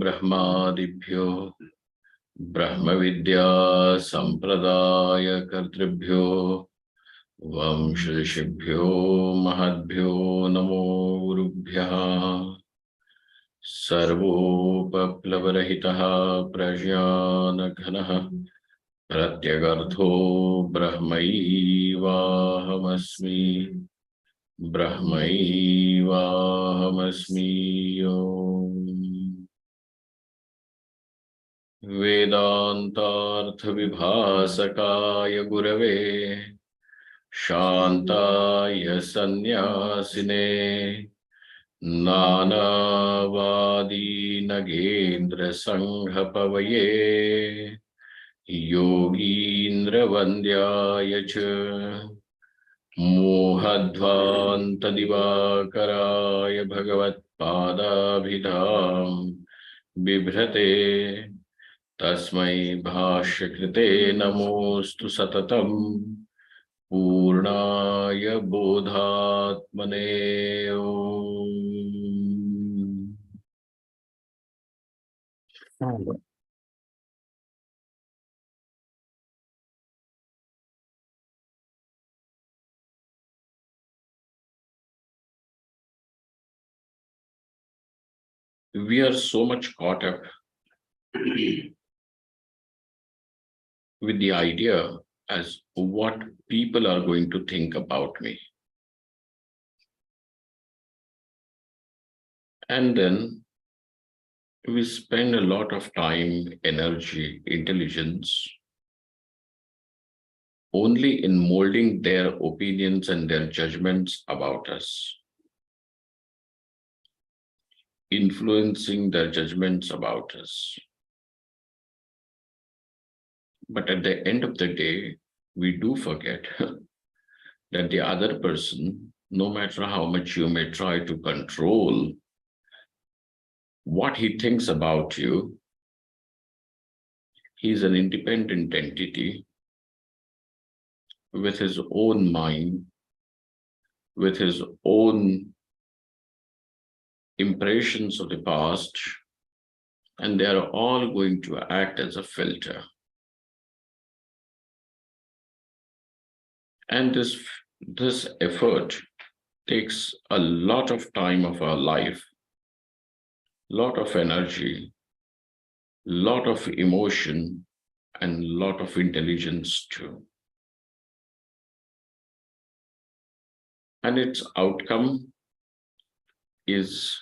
ब्रह्मादिभ्यो ब्रह्मविद्या संप्रदाय कर्तृभ्यो वंशऋषिभ्यो महद्भ्यो नमो गुरुभ्यः। सर्वोपप्लवरहितः प्रज्ञानघनः प्रत्यगर्थो ब्रह्मैवाहमस्मि ब्रह्मैवाहमस्मि। वेदान्तार्थविभासकाय गुरवे शान्ताय सन्न्यासिने नानावादी नगेन्द्रसङ्घपवये योगीन्द्रवन्द्याय च मोहध्वान्तदिवाकराय भगवत्पादाभिधां बिभ्रते तस्मै भाष्यकृते नमोऽस्तु सततं पूर्णाय बोधात्मने। We are so much caught up with the idea as what people are going to think about me. And then we spend a lot of time, energy, intelligence only in molding their opinions and their judgments about us, influencing their judgments about us. But at the end of the day, we do forget that the other person, no matter how much you may try to control what he thinks about you, he's an independent entity with his own mind, with his own impressions of the past, and they are all going to act as a filter. And this effort takes a lot of time of our life, lot of energy, lot of emotion, and lot of intelligence too. And its outcome is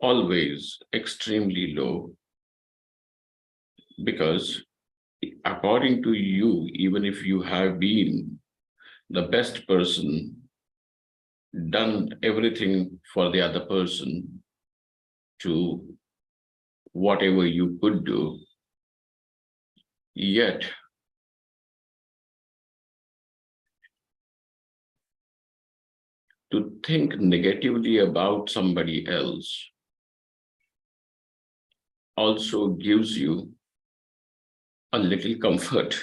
always extremely low, because according to you, even if you have been the best person, done everything for the other person to whatever you could do, yet to think negatively about somebody else also gives you a little comfort.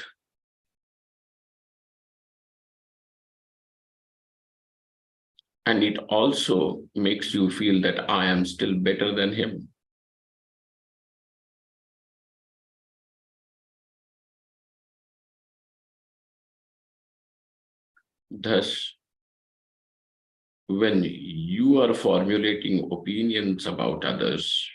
And it also makes you feel that I am still better than him. Thus, when you are formulating opinions about others,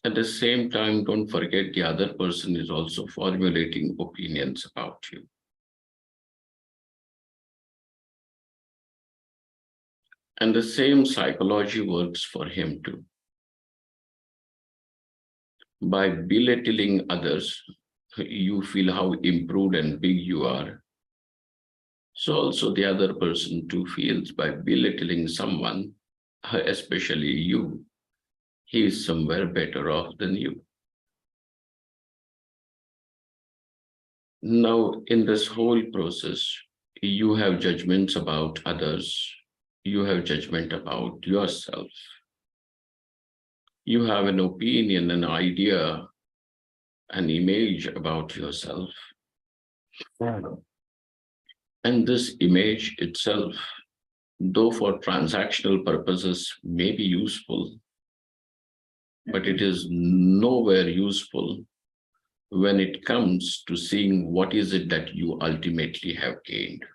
at the same time, don't forget the other person is also formulating opinions about you. And the same psychology works for him too. By belittling others, you feel how improved and big you are. So also the other person too feels, by belittling someone, especially you, he is somewhere better off than you. Now, in this whole process, you have judgments about others. You have judgment about yourself. You have an opinion, an idea, an image about yourself. And this image itself though for transactional purposes may be useful, but it is nowhere useful when it comes to seeing what is it that you ultimately have gained.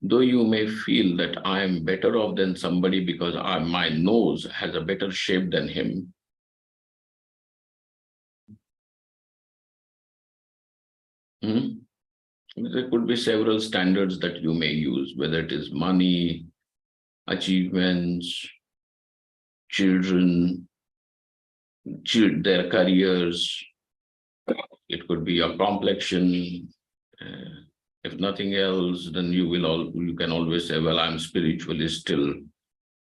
Though you may feel that I am better off than somebody because my nose has a better shape than him, there could be several standards that you may use, whether it is money, achievements, children, their careers. It could be your complexion. If nothing else, then you can always say, well, I'm spiritually still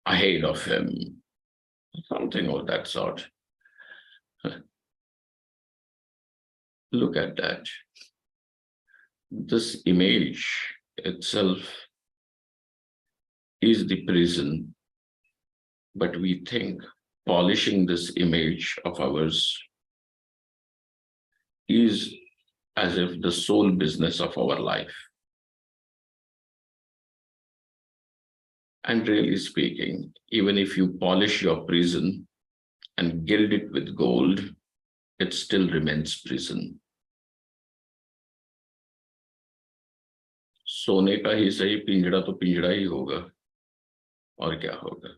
ahead of him. Something of that sort. Look at that. This image itself is the prison, but we think polishing this image of ours is as if the sole business of our life. And really speaking, even if you polish your prison and gild it with gold, it still remains prison. सोने का ही सही, पिंजड़ा तो पिंजड़ा ही होगा, और क्या होगा.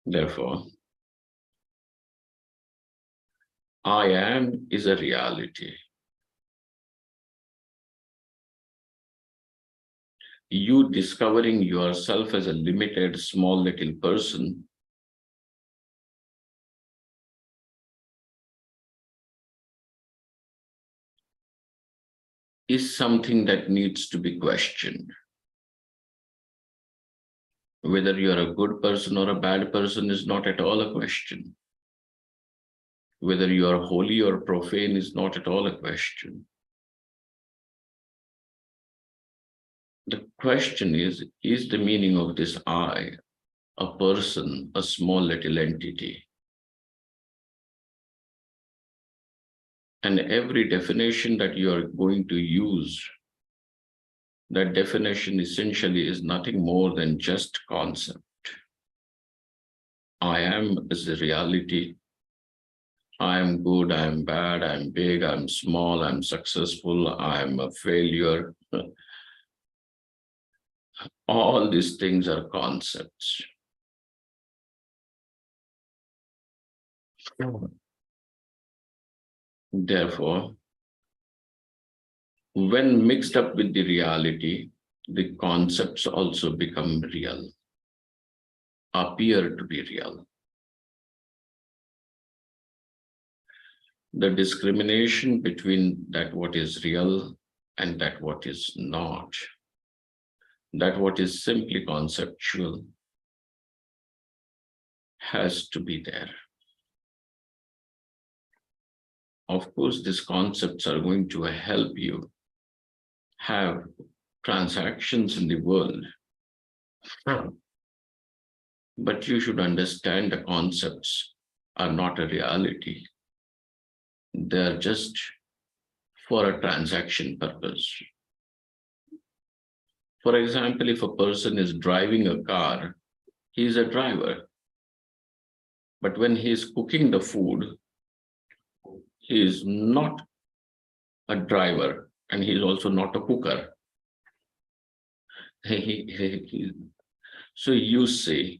Therefore, I am is a reality. You discovering yourself as a limited, small little person is something that needs to be questioned. Whether you're a good person or a bad person is not at all a question. Whether you are holy or profane is not at all a question. The question is the meaning of this I a person, a small little entity? And every definition that you are going to use, that definition essentially is nothing more than just concept. I am is a reality. I am good, I am bad, I am big, I am small, I am successful, I am a failure. All these things are concepts. Therefore, when mixed up with the reality, the concepts also become real, appear to be real. The discrimination between that what is real and that what is not, that what is simply conceptual, has to be there. Of course, these concepts are going to help you have transactions in the world. But you should understand the concepts are not a reality. They're just for a transaction purpose. For example, if a person is driving a car, he is a driver. But when he is cooking the food, he is not a driver, and he is also not a cooker. So you say,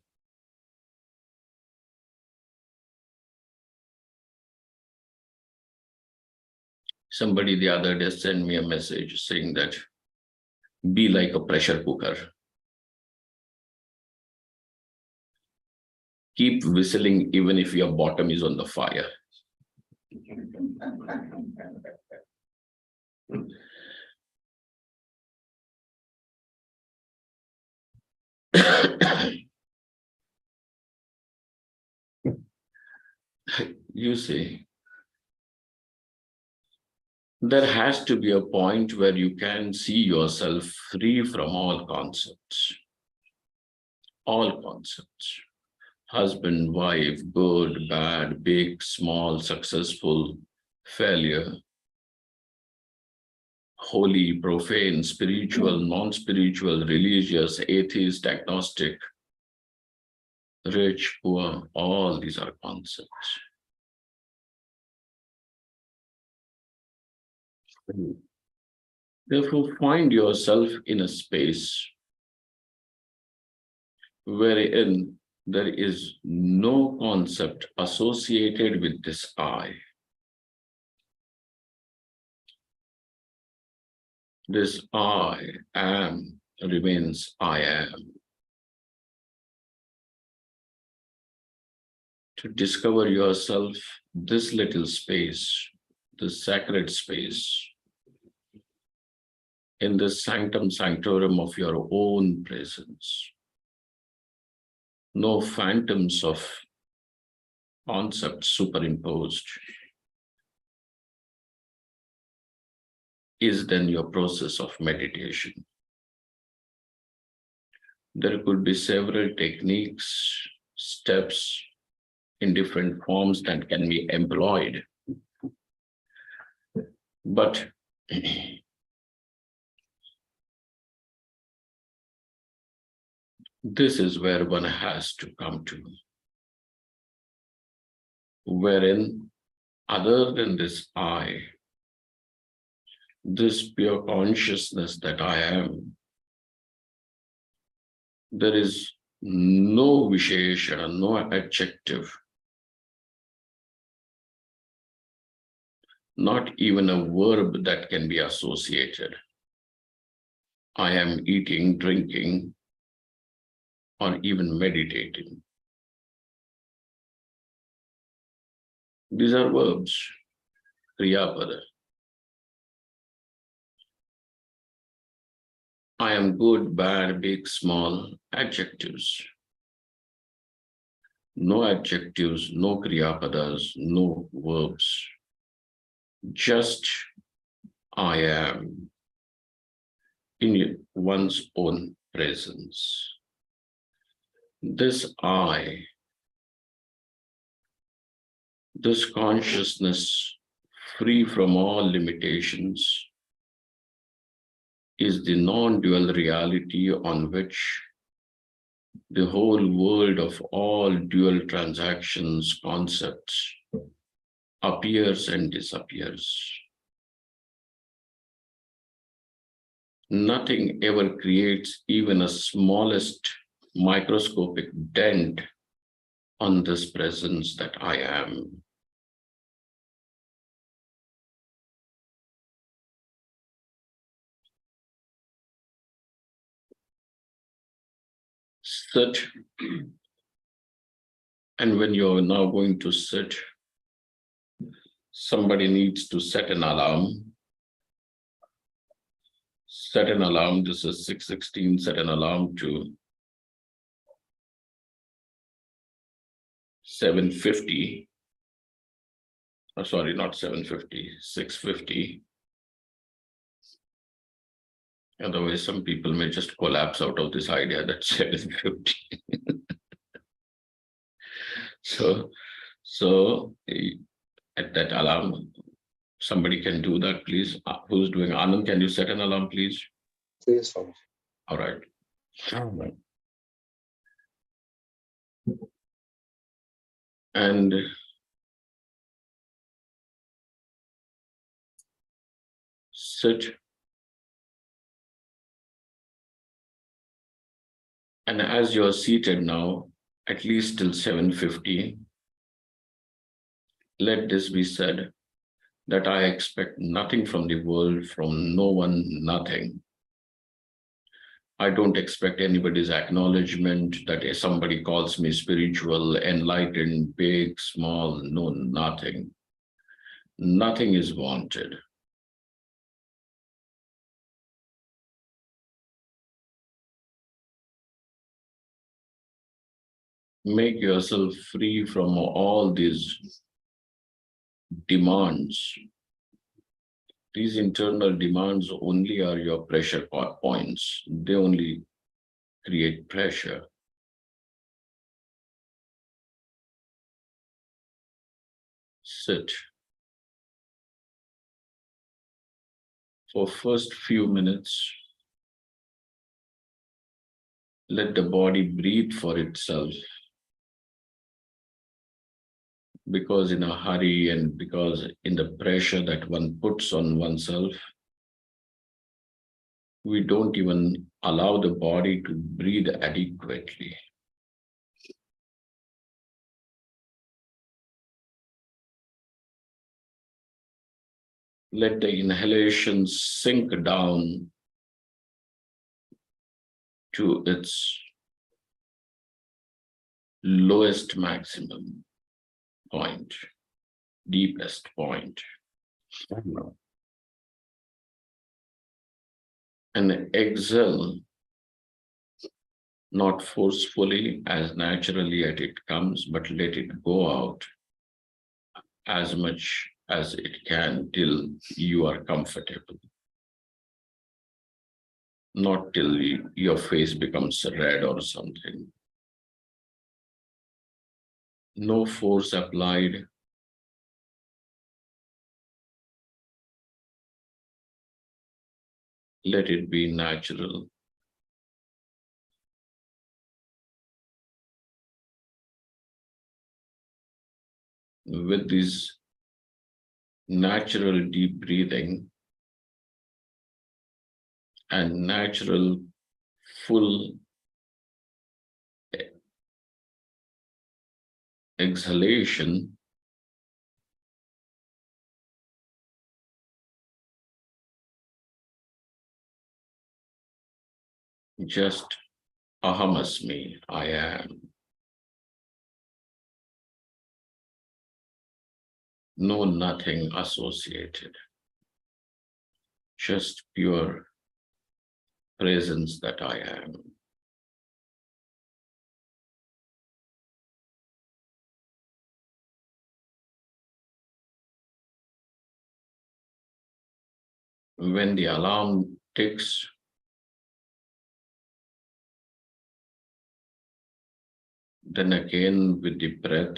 somebody the other day sent me a message saying that, be like a pressure cooker. Keep whistling even if your bottom is on the fire. You see, there has to be a point where you can see yourself free from all concepts. All concepts. husband, wife, good, bad, big, small, successful, failure, holy, profane, spiritual, non-spiritual, religious, atheist, agnostic, rich, poor, all these are concepts. Therefore, find yourself in a space wherein there is no concept associated with this I. This I am remains I am. To discover yourself, this little space, this sacred space, in the sanctum sanctorum of your own presence. No phantoms of concepts superimposed, is then your process of meditation. There could be several techniques, steps in different forms that can be employed. But this is where one has to come to, wherein other than this I, this pure consciousness that I am, there is no vishesha, no adjective, not even a verb that can be associated. I am eating, drinking, or even meditating. These are verbs, kriyapada. I am good, bad, big, small, adjectives. No adjectives, no kriyapadas, no verbs. Just I am in one's own presence. This I, this consciousness free from all limitations, is the non-dual reality on which the whole world of all dual transactions, concepts, appears and disappears. Nothing ever creates even a smallest microscopic dent on this presence that I am. Sit, and when you're now going to sit, somebody needs to set an alarm. Set an alarm, this is 6:16, set an alarm to 7:50. Oh, sorry, not 7:50, 6:50. Otherwise, some people may just collapse out of this idea that 7:50. So at that alarm, somebody can do that, please. Who's doing? Anand, can you set an alarm, please? Yes, Swamiji. All right. And sit. And as you're seated now, at least till 7:50, let this be said, that I expect nothing from the world, from no one, nothing. I don't expect anybody's acknowledgement that if somebody calls me spiritual, enlightened, big, small, no, nothing. Nothing is wanted. Make yourself free from all these demands. These internal demands only are your pressure points. They only create pressure. Sit. For first few minutes, let the body breathe for itself. Because in a hurry and because in the pressure that one puts on oneself, we don't even allow the body to breathe adequately. Let the inhalation sink down to its lowest maximum point, deepest point. And exhale, not forcefully, as naturally as it comes, but let it go out as much as it can till you are comfortable. Not till your face becomes red or something. No force applied. Let it be natural. With this natural deep breathing and natural full exhalation, just ahamasmi, I am. No nothing associated. Just pure presence that I am. When the alarm ticks, then again with the breath,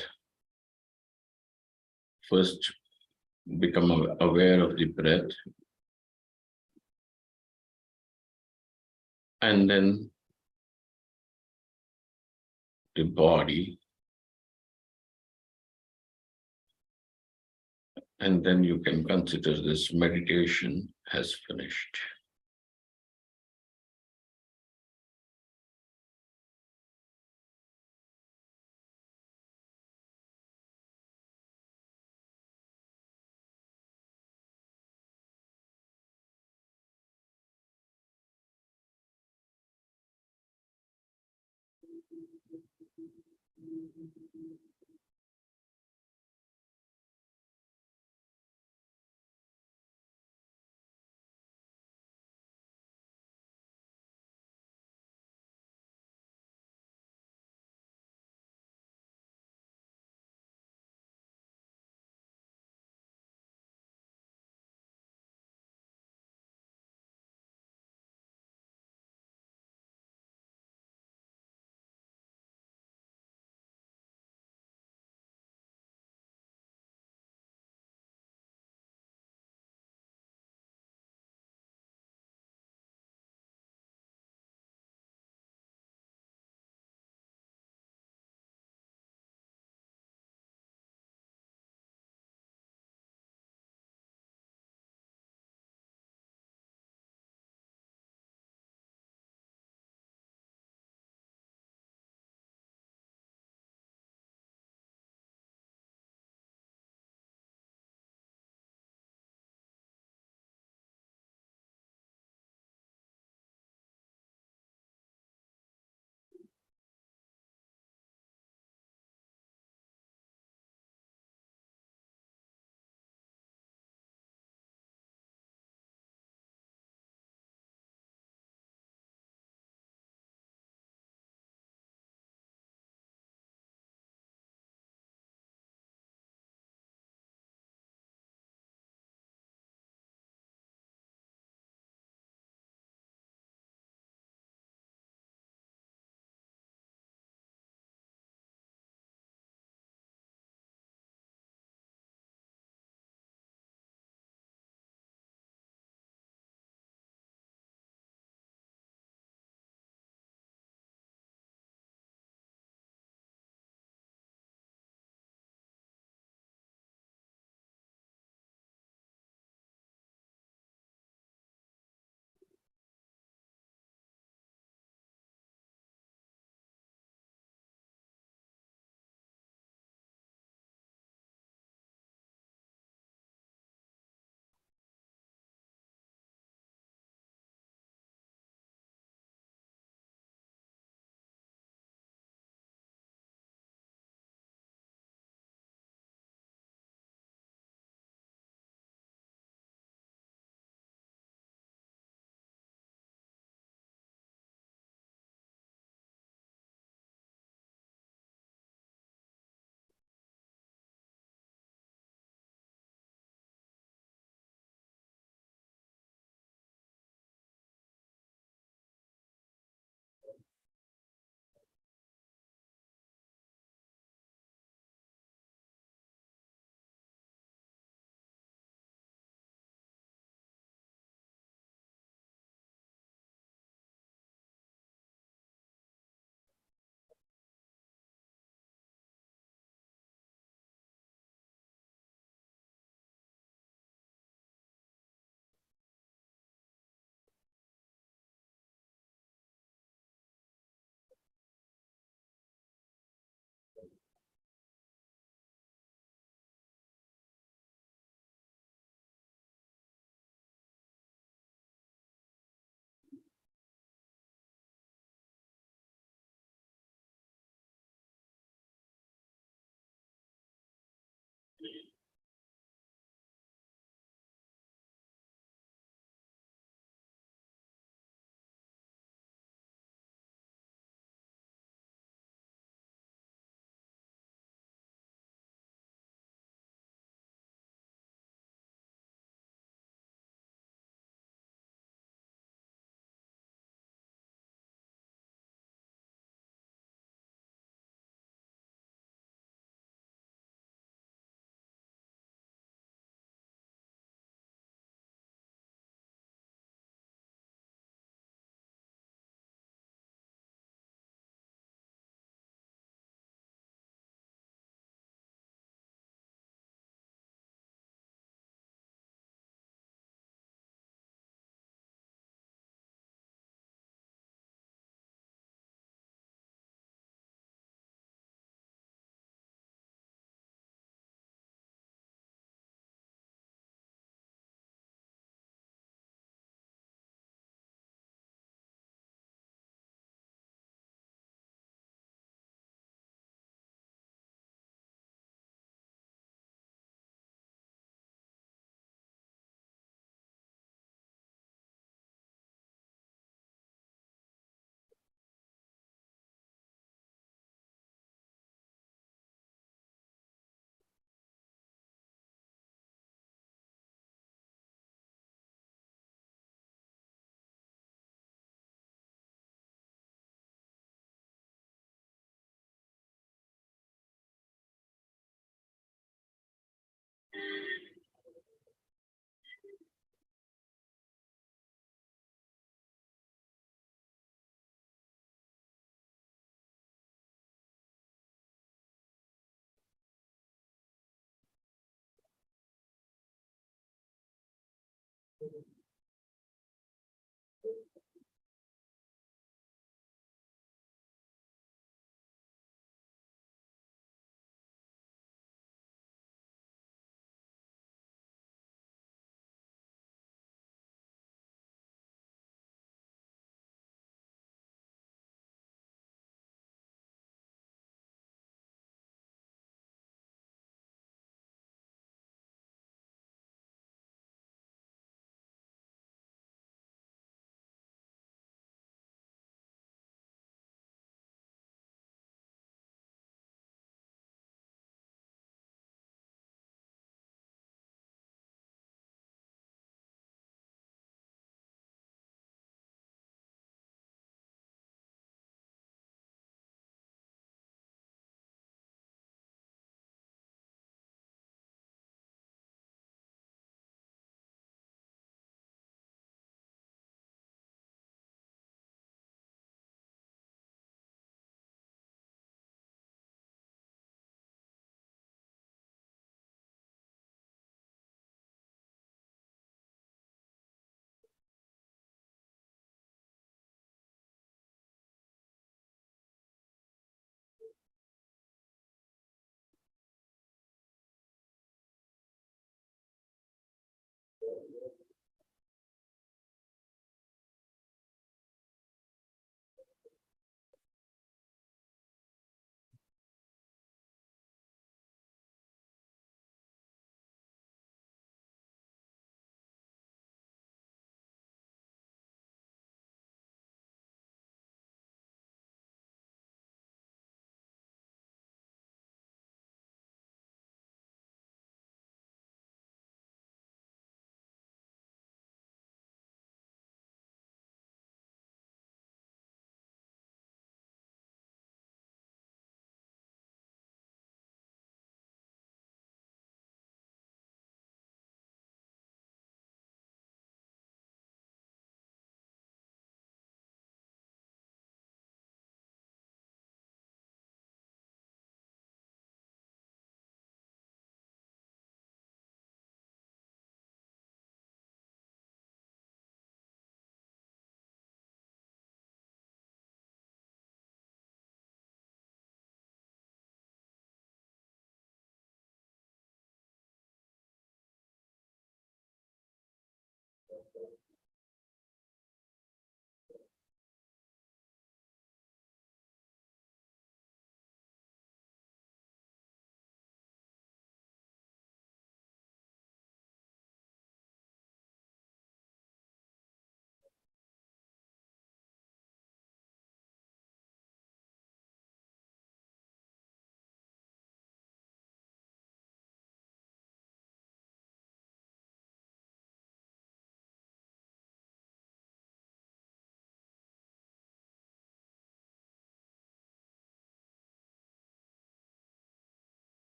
first become aware of the breath, and then the body, and then you can consider this meditation has finished.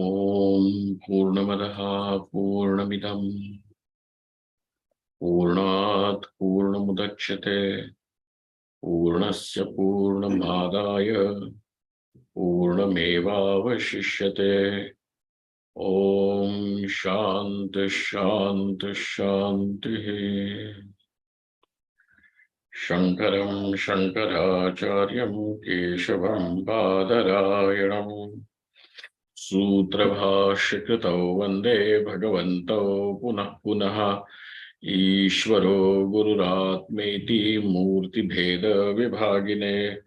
ओम पूर्णमदः पूर्णमिदं पूर्णात् पूर्णमुदच्यते पूर्णस्य पूर्णमादाय पूर्णमेवावशिष्यते। ओम शांति शांति शांति। शंकरं शंकराचार्यं केशवं बादरायणं सूत्रभाष्यकृतौ वन्दे भगवन्तौ पुनः पुनः। ईश्वरो गुरुरात्मेति मूर्तिभेद विभागिने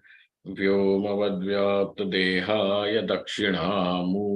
व्योमवद्व्याप्तदेहाय दक्षिणामूर्तये